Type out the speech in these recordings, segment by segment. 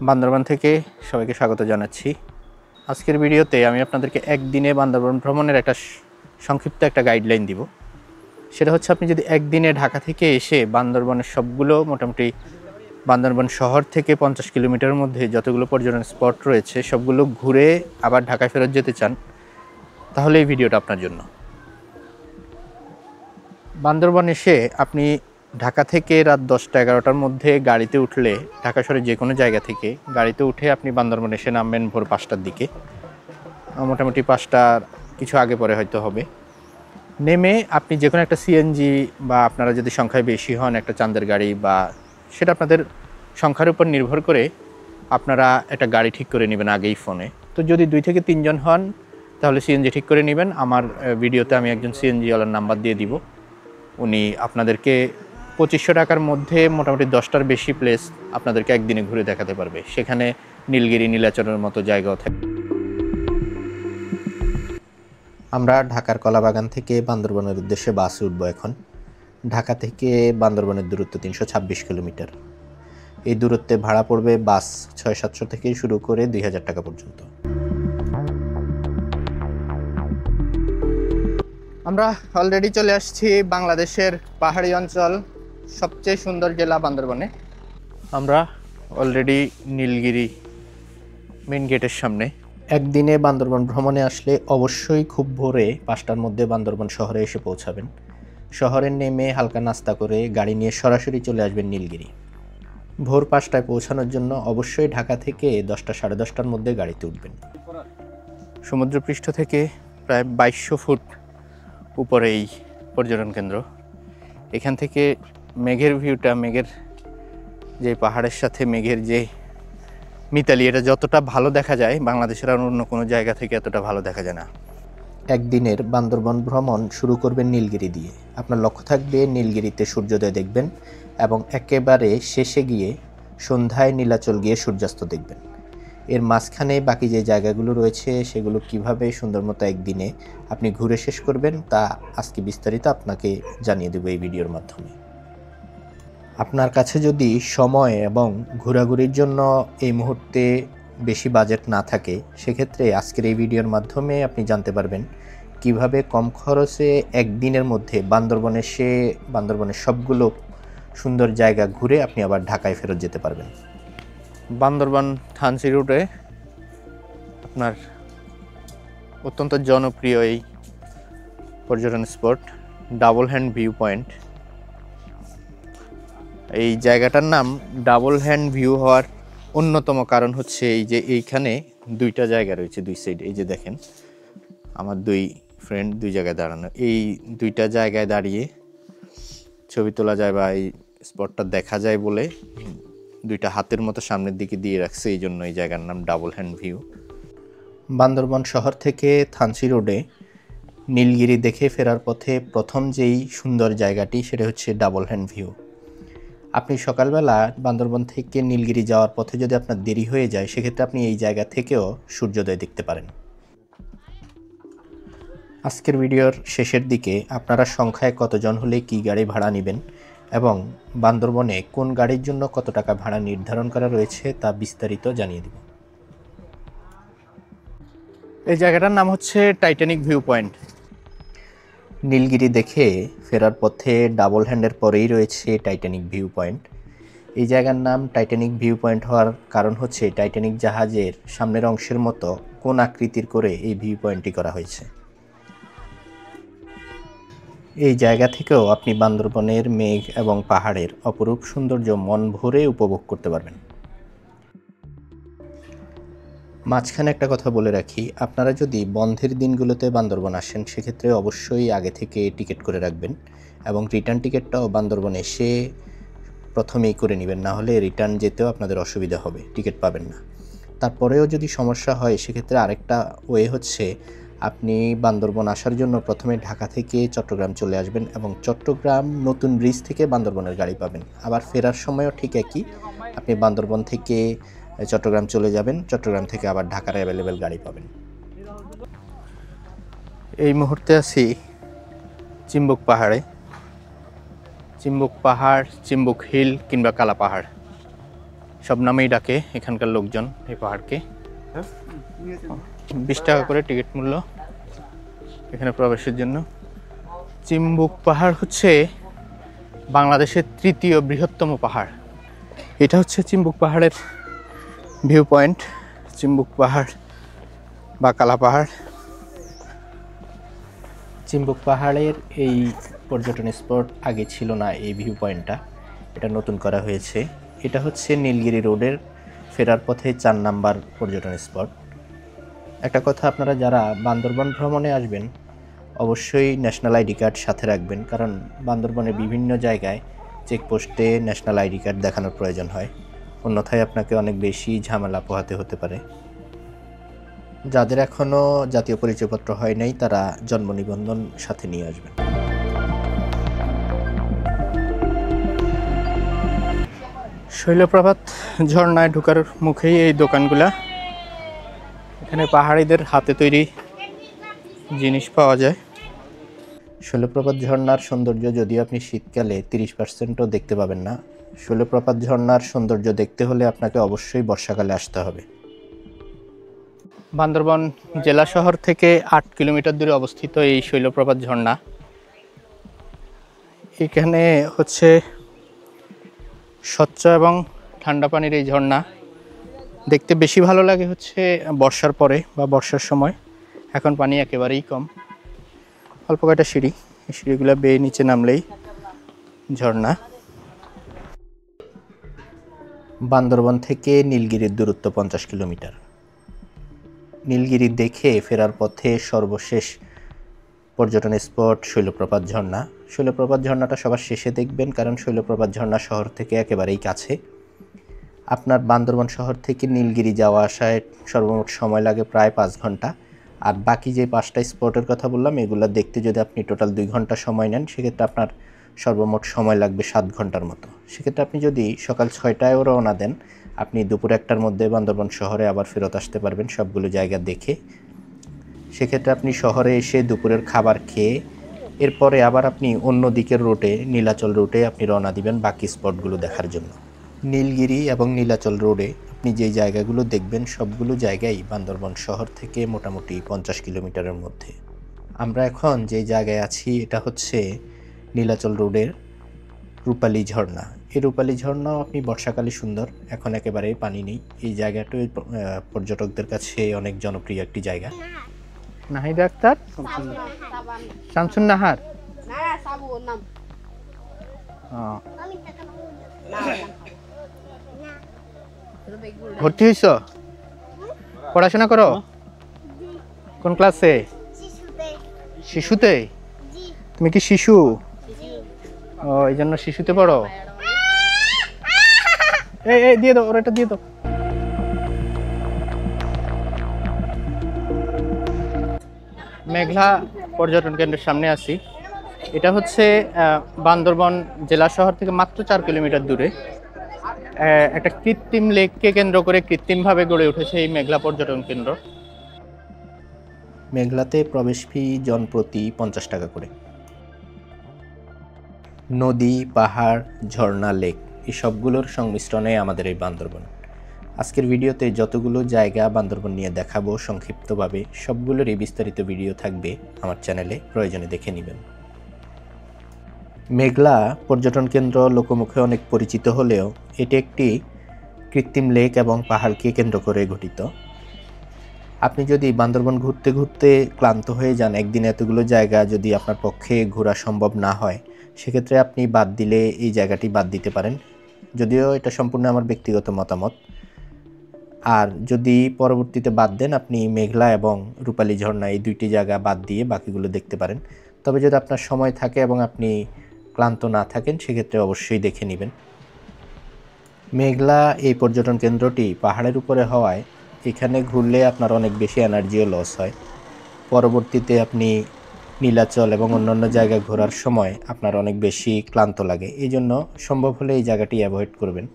বান্দরবান থেকে সবাইকে স্বাগত জানাচ্ছি। আজকের ভিডিওতে আমি আপনাদেরকে একদিনে বান্দরবান ভ্রমণের একটা সংক্ষিপ্ত একটা গাইডলাইন দিব। সেটা হচ্ছে আপনি যদি একদিনে ঢাকা থেকে এসে বান্দরবানের সবগুলো মোটামুটি বান্দরবান শহর থেকে 50 কিলোমিটারের মধ্যে যতগুলো পর্যটন স্পট রয়েছে সবগুলো ঘুরে আবার ঢাকায় ফেরত যেতে চান, তাহলে এই ভিডিওটা আপনার জন্য। বান্দরবান এসে আপনি ঢাকা থেকে রাত 10টা-11টার মধ্যে গাড়িতে উঠলে ঢাকা শহরের যে কোনো জায়গা থেকে গাড়িতে উঠে আপনি বান্দরবান এসে নামবেন ভোর 5টার দিকে, মোটামুটি 5টার কিছু আগে পরে হয়তো হবে। নেমে আপনি যে কোনো একটা সিএনজি বা আপনারা যদি সংখ্যায় বেশি হন একটা চাঁদের গাড়ি, বা সেটা আপনাদের সংখ্যার উপর নির্ভর করে আপনারা একটা গাড়ি ঠিক করে নেবেন আগেই ফোনে। তো যদি 2 থেকে 3 জন হন তাহলে সিএনজি ঠিক করে নেবেন। আমার ভিডিওতে আমি একজন সিএনজিওয়ালার নাম্বার দিয়ে দিব, উনি আপনাদেরকে 2500 টাকার মধ্যে মোটামুটি 10টার বেশি প্লেস আপনাদেরকে একদিনে ঘুরে দেখাতে পারবে। সেখানে নীলগিরি, নীলাচলের মতো জায়গাও থাকে। আমরা ঢাকার কলাবাগান থেকে বান্দরবানের উদ্দেশ্যে বাসে উঠবো এখন। ঢাকা থেকে বান্দরবানের দূরত্ব 326 কিলোমিটার। এই দূরত্বে ভাড়া পড়বে বাস 600-700 থেকে শুরু করে 2000 টাকা পর্যন্ত। আমরা অলরেডি চলে আসছি বাংলাদেশের পাহাড়ি অঞ্চল সবচেয়ে সুন্দর জেলা বান্দরবানে। আমরা অলরেডি নীলগিরি মেন গেটের সামনে। একদিনে বান্দরবান ভ্রমণে আসলে অবশ্যই খুব ভোরে 5টার মধ্যে বান্দরবান শহরে এসে পৌঁছাবেন। শহরে নেমে হালকা নাস্তা করে গাড়ি নিয়ে সরাসরি চলে আসবেন নীলগিরি। ভোর 5টায় পৌঁছানোর জন্য অবশ্যই ঢাকা থেকে 10টা-10:30টার মধ্যে গাড়িতে উঠবেন। সমুদ্রপৃষ্ঠ থেকে প্রায় 2200 ফুট উপরে এই পর্যটন কেন্দ্র। এখান থেকে মেঘের ভিউটা, মেঘের যে পাহাড়ের সাথে মেঘের যে মিতালি, এটা যতটা ভালো দেখা যায় বাংলাদেশের আর অন্য কোনো জায়গা থেকে এতটা ভালো দেখা যায় না। একদিনের বান্দরবান ভ্রমণ শুরু করবেন নীলগিরি দিয়ে। আপনার লক্ষ্য থাকবে নীলগিরিতে সূর্যোদয় দেখবেন এবং একেবারে শেষে গিয়ে সন্ধ্যায় নীলাচল গিয়ে সূর্যাস্ত দেখবেন। এর মাঝখানে বাকি যে জায়গাগুলো রয়েছে সেগুলো কিভাবে সুন্দর মতো একদিনে আপনি ঘুরে শেষ করবেন তা আজকে বিস্তারিত আপনাকে জানিয়ে দেব এই ভিডিওর মাধ্যমে। আপনার কাছে যদি সময় এবং ঘোরাঘুরির জন্য এই মুহূর্তে বেশি বাজেট না থাকে, সেক্ষেত্রে আজকের এই ভিডিওর মাধ্যমে আপনি জানতে পারবেন কিভাবে কম খরচে একদিনের মধ্যে বান্দরবান এসে বান্দরবানের সবগুলো সুন্দর জায়গা ঘুরে আপনি আবার ঢাকায় ফেরত যেতে পারবেন। বান্দরবান থানচি রুটে আপনার অত্যন্ত জনপ্রিয় এই পর্যটন spot double hand view point. এই জায়গাটার নাম ডাবল হ্যান্ড ভিউ হওয়ার অন্যতম কারণ হচ্ছে এই যে এইখানে 2টা জায়গা রয়েছে দুই সাইডে। এই যে দেখেন আমার 2 ফ্রেন্ড 2 জায়গায় দাঁড়ানো, এই 2টা জায়গায় দাঁড়িয়ে ছবি তোলা যায় বা এই স্পটটা দেখা যায় বলে 2টা হাতের মতো সামনের দিকে দিয়ে রাখছে, এই জন্য এই জায়গার নাম ডাবল হ্যান্ড ভিউ। বান্দরবান শহর থেকে থানচি রোডে নীলগিরি দেখে ফেরার পথে প্রথম যেই সুন্দর জায়গাটি সেটা হচ্ছে ডাবল হ্যান্ড ভিউ। আপনি সকালবেলা বান্দরবান থেকে নীলগিরি যাওয়ার পথে যদি আপনার দেরি হয়ে যায়, সেক্ষেত্রে আপনি এই জায়গা থেকেও সূর্যোদয় দেখতে পারেন। আজকের ভিডিওর শেষের দিকে আপনারা সংখ্যায় কতজন হলে কি গাড়ি ভাড়া নেবেন এবং বান্দরবনে কোন গাড়ির জন্য কত টাকা ভাড়া নির্ধারণ করা রয়েছে তা বিস্তারিত জানিয়ে দেব। এই জায়গাটার নাম হচ্ছে টাইটানিক ভিউ পয়েন্ট। নীলগিরি দেখে ফেরার পথে ডাবল হ্যান্ডের পরেই রয়েছে টাইটানিক ভিউ পয়েন্ট। এই জায়গার নাম টাইটানিক ভিউ পয়েন্ট হওয়ার কারণ হচ্ছে টাইটানিক জাহাজের সামনের অংশের মতো কোন আকৃতির করে এই ভিউ পয়েন্টটি করা হয়েছে। এই জায়গা থেকেও আপনি বান্দরবনের মেঘ এবং পাহাড়ের অপরূপ সৌন্দর্য মন ভরে উপভোগ করতে পারবেন। মাঝখানে একটা কথা বলে রাখি, আপনারা যদি বন্ধের দিনগুলোতে বান্দরবন আসেন সেক্ষেত্রে অবশ্যই আগে থেকে টিকিট করে রাখবেন এবং রিটার্ন টিকিটটাও বান্দরবন এসে প্রথমেই করে নেবেন, না হলে রিটার্ন যেতেও আপনাদের অসুবিধা হবে, টিকিট পাবেন না। তারপরেও যদি সমস্যা হয় সেক্ষেত্রে আরেকটা ওয়ে হচ্ছে আপনি বান্দরবন আসার জন্য প্রথমে ঢাকা থেকে চট্টগ্রাম চলে আসবেন এবং চট্টগ্রাম নতুন ব্রিজ থেকে বান্দরবনের গাড়ি পাবেন। আবার ফেরার সময়ও ঠিক একই, আপনি বান্দরবন থেকে চট্টগ্রাম চলে যাবেন, চট্টগ্রাম থেকে আবার ঢাকার অ্যাভেলেবেল গাড়ি পাবেন। এই মুহূর্তে আছি চিম্বুক পাহাড়ে। চিম্বুক পাহাড়, চিম্বুক হিল কিংবা কালা পাহাড়, সব নামেই ডাকে এখানকার লোকজন এই পাহাড়কে। 20 টাকা করে টিকিট মূল্য এখানে প্রবেশের জন্য। চিম্বুক পাহাড় হচ্ছে বাংলাদেশের 3য় বৃহত্তম পাহাড়। এটা হচ্ছে চিম্বুক পাহাড়ের ভিউ পয়েন্ট। চিম্বুক পাহাড় বা কালা পাহাড়। চিম্বুক পাহাড়ের এই পর্যটন স্পট আগে ছিল না, এই ভিউ পয়েন্টটা, এটা নতুন করা হয়েছে। এটা হচ্ছে নীলগিরি রোডের ফেরার পথে 4 নাম্বার পর্যটন স্পট। একটা কথা, আপনারা যারা বান্দরবান ভ্রমণে আসবেন অবশ্যই ন্যাশনাল আইডি কার্ড সাথে রাখবেন, কারণ বান্দরবানের বিভিন্ন জায়গায় চেকপোস্টে ন্যাশনাল আইডি কার্ড দেখানোর প্রয়োজন হয়, অন্যথায় আপনাকে অনেক বেশি ঝামেলা পোহাতে হতে পারে। যাদের এখনও জাতীয় পরিচয়পত্র হয় নাই তারা জন্ম নিবন্ধন সাথে নিয়ে আসবেন। শৈলপ্রপাত ঝর্ণায় ঢোকার মুখেই এই দোকানগুলা। এখানে পাহাড়িদের হাতে তৈরি জিনিস পাওয়া যায়। শৈলপ্রপাত ঝর্ণার সৌন্দর্য যদিও আপনি শীতকালে 30%ও দেখতে পাবেন না। শৈলপ্রপাত ঝর্ণার সৌন্দর্য দেখতে হলে আপনাকে অবশ্যই বর্ষাকালে আসতে হবে। বান্দরবান জেলা শহর থেকে 8 কিলোমিটার দূরে অবস্থিত এই শৈলপ্রপাত ঝর্ণা। এখানে হচ্ছে স্বচ্ছ এবং ঠান্ডা পানির এই ঝর্ণা দেখতে বেশি ভালো লাগে হচ্ছে বর্ষার পরে বা বর্ষার সময়। এখন পানি একেবারেই কম, অল্প কয়েকটা সিঁড়ি, এই সিঁড়িগুলো বেয়ে নিচে নামলেই ঝর্ণা। বান্দরবান থেকে নীলগিরির দূরত্ব 50 কিলোমিটার। নীলগিরি দেখে ফেরার পথে সর্বশেষ পর্যটন স্পট শৈলপ্রপাত ঝর্ণা। শৈলপ্রপাত ঝর্ণাটা সবার শেষে দেখবেন, কারণ শৈলপ্রপাত ঝর্ণা শহর থেকে একেবারেই কাছে। আপনার বান্দরবান শহর থেকে নীলগিরি যাওয়া আসায় সর্বমোট সময় লাগে প্রায় 5 ঘন্টা। আর বাকি যে 5টা স্পটের কথা বললাম এগুলো দেখতে যদি আপনি টোটাল 2 ঘন্টা সময় নেন, সেক্ষেত্রে আপনার সর্বমোট সময় লাগবে 7 ঘন্টার মতো। সেক্ষেত্রে আপনি যদি সকাল 6টায়ও রওনা দেন, আপনি দুপুর 1টার মধ্যে বান্দরবান শহরে আবার ফেরত আসতে পারবেন সবগুলো জায়গা দেখে। সেক্ষেত্রে আপনি শহরে এসে দুপুরের খাবার খেয়ে এরপরে আবার আপনি অন্য দিকের রুটে, নীলাচল রুটে আপনি রওনা দিবেন বাকি স্পটগুলো দেখার জন্য। নীলগিরি এবং নীলাচল রোডে আপনি যে জায়গাগুলো দেখবেন সবগুলো জায়গায় বান্দরবান শহর থেকে মোটামুটি 50 কিলোমিটারের মধ্যে। আমরা এখন যে জায়গায় আছি এটা হচ্ছে নীলাচল রোডের রূপালী ঝর্ণা। এই রূপালী ঝর্ণাও আপনি বর্ষাকালে সুন্দর, এখন একেবারেই পানি নেই। এই জায়গাটা পর্যটকদের কাছে অনেক জনপ্রিয় একটি জায়গা। নাহিদা আক্তার, শামসুন নাহার, ভর্তি হইছ? পড়াশোনা করো? কোন ক্লাসে? শিশুতে? তুমি কি শিশু? ও, এই জন্য শিশুতে পড়ো। এই দিয়ে দাও, ওরা এটা দিয়ে দাও। মেঘলা পর্যটন কেন্দ্রের সামনে আছি। এটা হচ্ছে বান্দরবান জেলা শহর থেকে মাত্র 4 কিলোমিটার দূরে একটা কৃত্রিম লেককে কেন্দ্র করে কৃত্রিমভাবে গড়ে উঠেছে এই মেঘলা পর্যটন কেন্দ্র। মেঘলাতে প্রবেশ ফি জনপ্রতি 50 টাকা করে। নদী, পাহাড়, ঝর্ণা, লেক এই সবগুলোর সংমিশ্রণে আমাদের এই বান্দরবান। আজকের ভিডিওতে যতগুলো জায়গা বান্দরবান নিয়ে দেখাবো সংক্ষিপ্তভাবে, সবগুলোরই বিস্তারিত ভিডিও থাকবে আমার চ্যানেলে, প্রয়োজনে দেখে নেবেন। মেঘলা পর্যটন কেন্দ্র লোকমুখে অনেক পরিচিত হলেও এটি একটি কৃত্রিম লেক এবং পাহাড়কে কেন্দ্র করে গঠিত। আপনি যদি বান্দরবান ঘুরতে ঘুরতে ক্লান্ত হয়ে যান, একদিন এতগুলো জায়গা যদি আপনার পক্ষে ঘোরা সম্ভব না হয়, সেক্ষেত্রে আপনি বাদ দিলে এই জায়গাটি বাদ দিতে পারেন, যদিও এটা সম্পূর্ণ আমার ব্যক্তিগত মতামত। আর যদি পরবর্তীতে বাদ দেন, আপনি মেঘলা এবং রূপালী ঝর্ণা এই 2টি জায়গা বাদ দিয়ে বাকিগুলো দেখতে পারেন। তবে যদি আপনার সময় থাকে এবং আপনি ক্লান্ত না থাকেন, সেক্ষেত্রে অবশ্যই দেখে নেবেন। মেঘলা এই পর্যটন কেন্দ্রটি পাহাড়ের উপরে হওয়ায় এখানে ঘুরলে আপনার অনেক বেশি এনার্জিও লস হয়। পরবর্তীতে আপনি নীলাচল এবং অন্যান্য জায়গায় ঘোরার সময় আপনার অনেক বেশি ক্লান্ত লাগে। এই জন্য সম্ভব হলে এই জায়গাটি অ্যাভয়েড করবেন।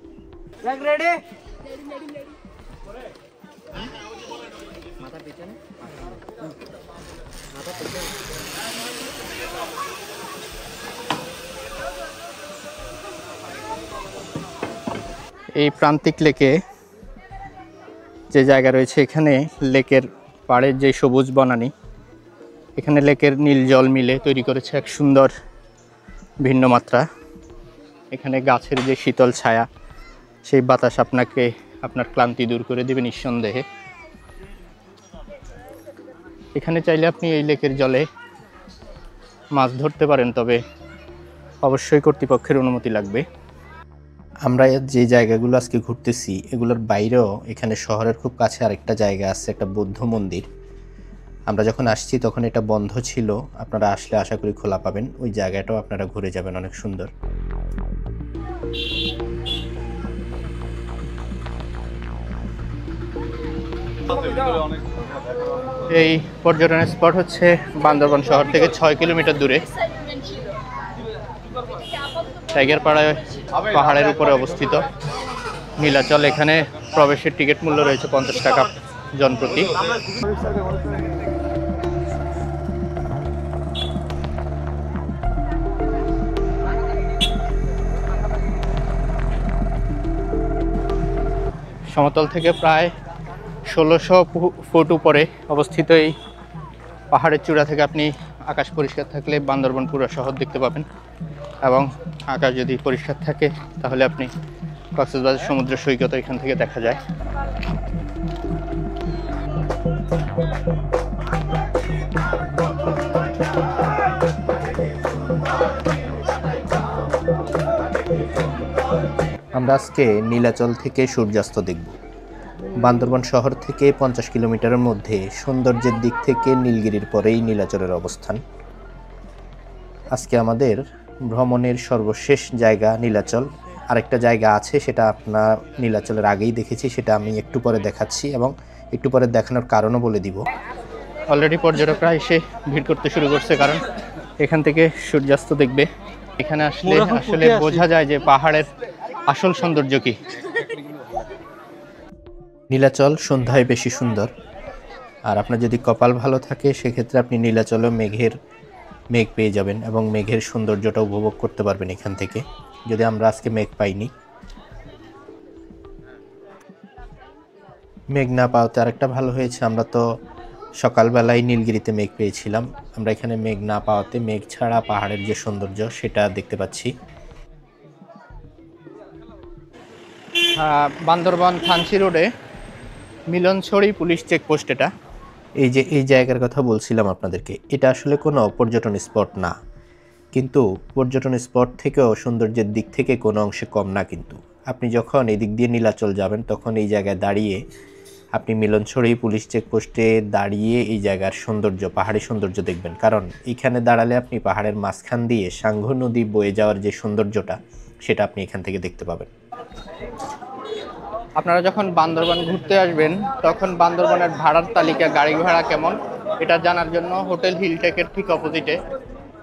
এই প্রান্তিক লেকে যে জায়গা রয়েছে, এখানে লেকের পাড়ের যে সবুজ বনানী, এখানে লেকের নীল জল মিলে তৈরি করেছে এক সুন্দর ভিন্ন মাত্রা। এখানে গাছের যে শীতল ছায়া, সেই বাতাস আপনাকে আপনার ক্লান্তি দূর করে দেবে নিঃসন্দেহে। এখানে চাইলে আপনি এই লেকের জলে মাছ ধরতে পারেন, তবে অবশ্যই কর্তৃপক্ষের অনুমতি লাগবে। আমরা যে জায়গাগুলো আজকে ঘুরতেছি এগুলোর বাইরেও এখানে শহরের খুব কাছে আরেকটা জায়গা আছে, একটা বৌদ্ধ মন্দির। আমরা যখন আসছি তখন এটা বন্ধ ছিল, আপনারা আসলে আশা করি খোলা পাবেন। ওই জায়গাটাও আপনারা ঘুরে যাবেন, অনেক সুন্দর। এই পর্যটনের স্পট হচ্ছে বান্দরবান শহর থেকে 6 কিলোমিটার দূরে টাইগার পাড়ায় পাহাড়ের উপরে অবস্থিত নীলাচল। এখানে প্রবেশের টিকিট মূল্য রয়েছে 50 টাকা জনপ্রতি। সমতল থেকে প্রায় 1600 ফুট উপরে অবস্থিত এই পাহাড়ের চূড়া থেকে আপনি আকাশ পরিষ্কার থাকলে বান্দরবান পুরো শহর দেখতে পাবেন, এবং আকাশ যদি পরিষ্কার থাকে তাহলে আপনি কক্সবাজার সমুদ্র সৈকত এখান থেকে দেখা যায়। আমরা আজকে নীলাচল থেকে সূর্যাস্ত দেখব। বান্দরবান শহর থেকে 50 কিলোমিটারের মধ্যে সৌন্দর্যের দিক থেকে নীলগিরির পরেই নীলাচলের অবস্থান। আজকে আমাদের ভ্রমণের সর্বশেষ জায়গা নীলাচল। আরেকটা জায়গা আছে, সেটা আপনার নীলাচলের আগেই দেখেছি, সেটা আমি একটু পরে দেখাচ্ছি এবং একটু পরে দেখানোর কারণও বলে দিব। অলরেডি পর্যটকরা এসে ভিড় করতে শুরু করছে, কারণ এখান থেকে সূর্যাস্ত দেখবে। এখানে আসলে বোঝা যায় যে পাহাড়ের আসল সৌন্দর্য কি। নীলাচল সন্ধ্যায় বেশি সুন্দর, আর আপনার যদি কপাল ভালো থাকে সেক্ষেত্রে আপনি নীলাচলও মেঘ পেয়ে যাবেন এবং মেঘের সৌন্দর্যটা উপভোগ করতে পারবেন এখান থেকে, যদি আমরা আজকে মেঘ পাইনি। মেঘ না পাওয়াতে আরেকটা ভালো হয়েছে, আমরা তো সকালবেলায় নীলগিরিতে মেঘ পেয়েছিলাম, আমরা এখানে মেঘ না পাওয়াতে মেঘ ছাড়া পাহাড়ের যে সৌন্দর্য সেটা দেখতে পাচ্ছি। বান্দরবান থানচি রোডে মিলনছড়ি পুলিশ চেকপোস্ট, এটা এই জায়গার কথা বলছিলাম আপনাদেরকে। এটা আসলে কোনো পর্যটন স্পট না, কিন্তু পর্যটন স্পট থেকেও সৌন্দর্যের দিক থেকে কোনো অংশে কম না। কিন্তু আপনি যখন এই দিক দিয়ে নীলাচল যাবেন তখন এই জায়গায় দাঁড়িয়ে আপনি মিলনছড়ি পুলিশ চেকপোস্টে দাঁড়িয়ে এই জায়গার সৌন্দর্য, পাহাড়ি সৌন্দর্য দেখবেন। কারণ এইখানে দাঁড়ালে আপনি পাহাড়ের মাঝখান দিয়ে সাঙ্গু নদী বয়ে যাওয়ার যে সৌন্দর্যটা সেটা আপনি এখান থেকে দেখতে পাবেন। আপনারা যখন বান্দরবান ঘুরতে আসবেন তখন বান্দরবানের ভাড়ার তালিকা, গাড়ি ভাড়া কেমন, এটা জানার জন্য হোটেল হিলটেকের ঠিক অপোজিটে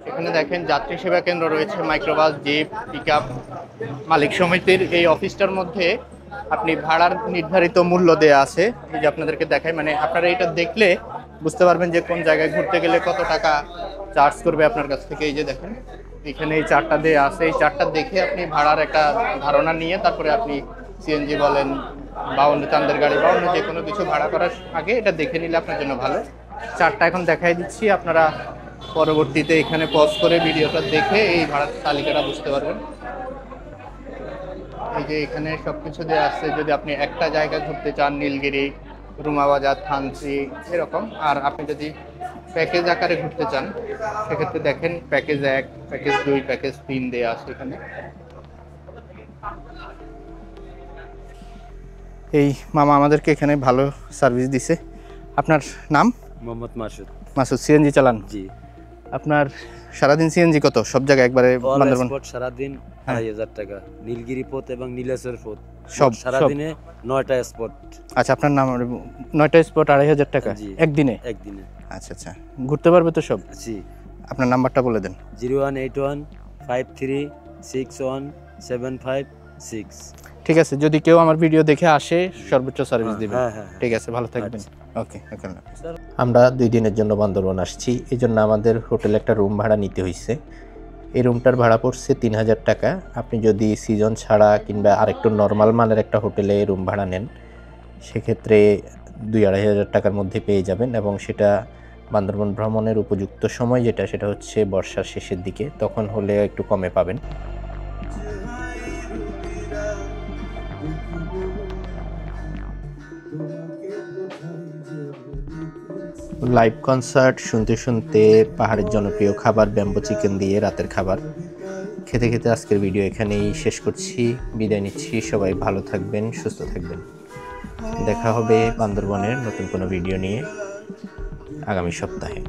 এখানে দেখেন যাত্রী সেবা কেন্দ্র রয়েছে, মাইক্রোবাস, জিপ, পিকআপ মালিক সমিতির এই অফিসটার মধ্যে আপনি ভাড়ার নির্ধারিত মূল্য দেয়া আছে। এই যে আপনাদেরকে দেখাই, মানে আপনারা এটা দেখলে বুঝতে পারবেন যে কোন জায়গায় ঘুরতে গেলে কত টাকা চার্জ করবে আপনার কাছ থেকে। এই যে দেখেন এখানে এই চার্টটা দেয়া আছে, এই চার্টটা দেখে আপনি ভাড়ার একটা ধারণা নিয়ে তারপরে আপনি সিএনজি বলেন বা অন্য চান্দের গাড়ি বা অন্য যে কোনো কিছু ভাড়া করার আগে এটা দেখে নিলে আপনার জন্য ভালো। চার্টটা এখন দেখাই দিচ্ছি, আপনারা পরবর্তীতে এখানে পজ করে ভিডিওটা দেখে এই ভাড়ার তালিকাটা বুঝতে পারবেন। এই যে এখানে সবকিছু দেওয়া আছে, যদি আপনি একটা জায়গা ঘুরতে চান, নীলগিরি, রুমাবাজার, থানচি এরকম, আর আপনি যদি প্যাকেজ আকারে ঘুরতে চান সেক্ষেত্রে দেখেন প্যাকেজ 1, প্যাকেজ 2, প্যাকেজ 3 দেওয়া আছে এখানে। এই মামা আমাদেরকে এখানে ভালো সার্ভিস দিছে। আপনার নাম? মোহাম্মদ মাসুদ। সিএনজি চালান? জি। আপনার সারাদিন সিএনজি কত সব জায়গায় একবারে বান্দরবান? সারাদিন 2500 টাকা, নীলগিরি পথ এবং নীলেশ্বর পথ সব সারাদিনে 9টা স্পট। আচ্ছা, আপনার নাম? 9টা স্পট 2500 টাকা একদিনে? একদিনে। আচ্ছা আচ্ছা, ঘুরতে পারবে তো সব? জি। আপনার নাম্বারটা বলে দেন। 018153756। ঠিক আছে, যদি কেউ আমার ভিডিও দেখে আসে সর্বোচ্চ সার্ভিস দিবেন। ঠিক আছে, ভালো থাকবেন। ওকে। আমরা 2 দিনের জন্য বান্দরবান আসছি, এই জন্য আমাদের হোটেলে একটা রুম ভাড়া নিতে হয়েছে। এই রুমটার ভাড়া পড়ছে 3000 টাকা। আপনি যদি সিজন ছাড়া কিংবা আরেকটু নর্মাল মানের একটা হোটেলে রুম ভাড়া নেন সেক্ষেত্রে 2-2500 টাকার মধ্যে পেয়ে যাবেন, এবং সেটা বান্দরবন ভ্রমণের উপযুক্ত সময় সেটা হচ্ছে বর্ষার শেষের দিকে, তখন হলে একটু কমে পাবেন। লাইভ কনসার্ট শুনতে শুনতে পাহাড়ের জনপ্রিয় খাবার ব্যাম্বো চিকেন দিয়ে রাতের খাবার খেতে খেতে আজকের ভিডিও এখানেই শেষ করছি। বিদায় নিচ্ছি। সবাই ভালো থাকবেন, সুস্থ থাকবেন। দেখা হবে বান্দরবনের নতুন কোনো ভিডিও নিয়ে আগামী সপ্তাহে।